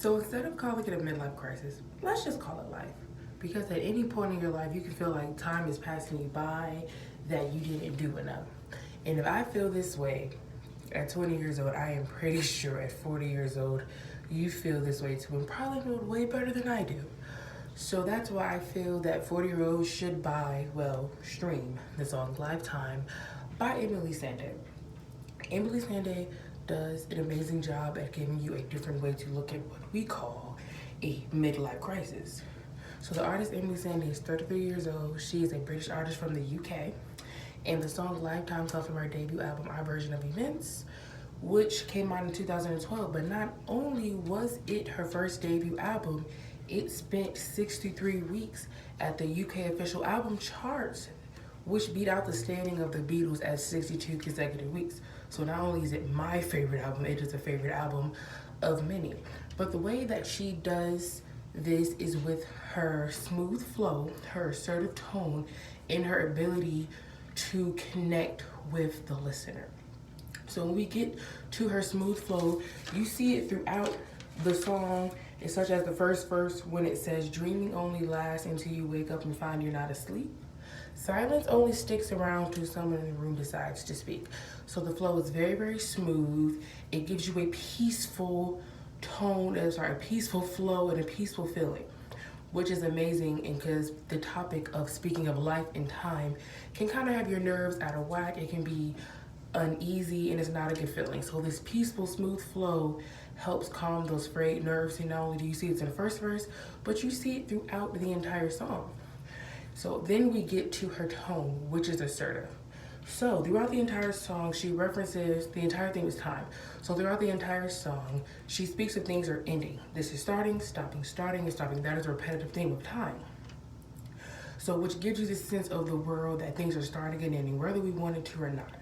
So instead of calling it a midlife crisis, let's just call it life. Because at any point in your life, you can feel like time is passing you by, that you didn't do enough. And if I feel this way at 20 years old, I am pretty sure at 40 years old, you feel this way too, and probably know it way better than I do. So that's why I feel that 40-year-olds should stream the song Lifetime by Emily Sandé. Emily Sandé does an amazing job at giving you a different way to look at what we call a midlife crisis. So the artist Emily Sandé is 33 years old. She is a British artist from the UK. And the song Lifetime comes from her debut album, Our Version of Events, which came out in 2012. But not only was it her first debut album, it spent 63 weeks at the UK official album charts, which beat out the standing of the Beatles at 62 consecutive weeks. So not only is it my favorite album, it is a favorite album of many. But the way that she does this is with her smooth flow, her assertive tone, and her ability to connect with the listener. So when we get to her smooth flow, you see it throughout the song, such as the first verse when it says, "Dreaming only lasts until you wake up and find you're not asleep. Silence only sticks around till someone in the room decides to speak." So the flow is very, very smooth. It gives you a peaceful tone, a peaceful flow and a peaceful feeling, which is amazing. And because the topic of speaking of life and time can kind of have your nerves out of whack, it can be uneasy and it's not a good feeling. So this peaceful, smooth flow helps calm those frayed nerves. And not only do you see it in the first verse, but you see it throughout the entire song. So then we get to her tone, which is assertive. So throughout the entire song, she references, the entire thing is time. So throughout the entire song, she speaks of things are ending. This is starting, stopping, starting, and stopping. That is a repetitive theme of time. So which gives you this sense of the world that things are starting and ending, whether we want it to or not.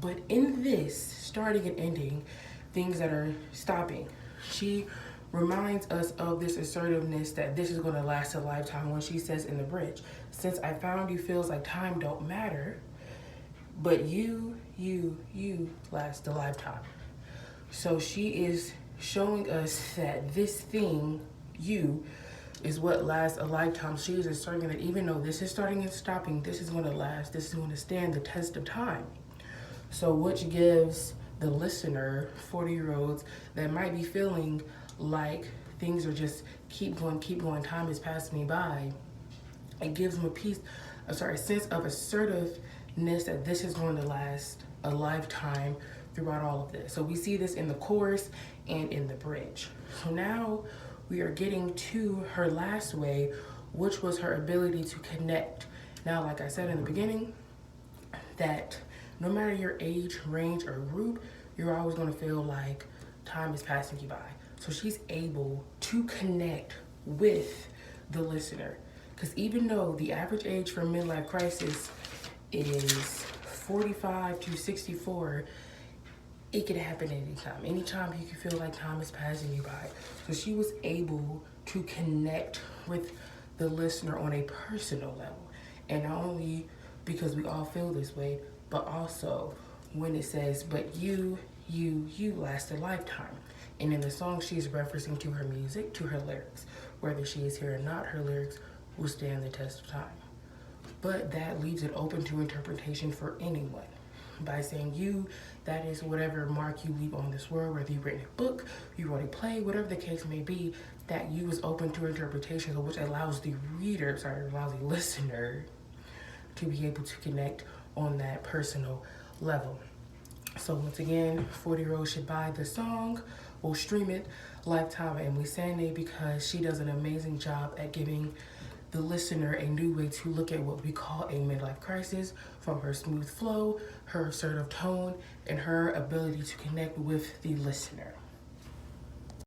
But in this starting and ending, things that are stopping, she reminds us of this assertiveness that this is going to last a lifetime when she says in the bridge, "Since I found you feels like time don't matter, but you last a lifetime." So she is showing us that this thing, you, is what lasts a lifetime. She is asserting that even though this is starting and stopping, this is going to last, this is going to stand the test of time. So which gives the listener, 40-year-olds that might be feeling like things are just keep going, time is passing me by, it gives them a sense of assertiveness that this is going to last a lifetime throughout all of this. So we see this in the chorus and in the bridge. So now we are getting to her last way, which was her ability to connect. Now, like I said in the beginning, that no matter your age, range, or group, you're always going to feel like time is passing you by. So she's able to connect with the listener. Because even though the average age for midlife crisis is 45 to 64, it could happen anytime. Anytime you can feel like time is passing you by. So she was able to connect with the listener on a personal level. And not only because we all feel this way, but also when it says, "But you last a lifetime." And in the song, she's referencing to her music, to her lyrics. Whether she is here or not, her lyrics will stand the test of time. But that leaves it open to interpretation for anyone. By saying you, that is whatever mark you leave on this world, whether you write a book, you wrote a play, whatever the case may be, that you is open to interpretation, which allows the listener to be able to connect on that personal level. So once again, 40-year-olds should buy the song or stream it, Lifetime by Emily Sandé, because she does an amazing job at giving the listener a new way to look at what we call a midlife crisis, from her smooth flow, her assertive tone, and her ability to connect with the listener.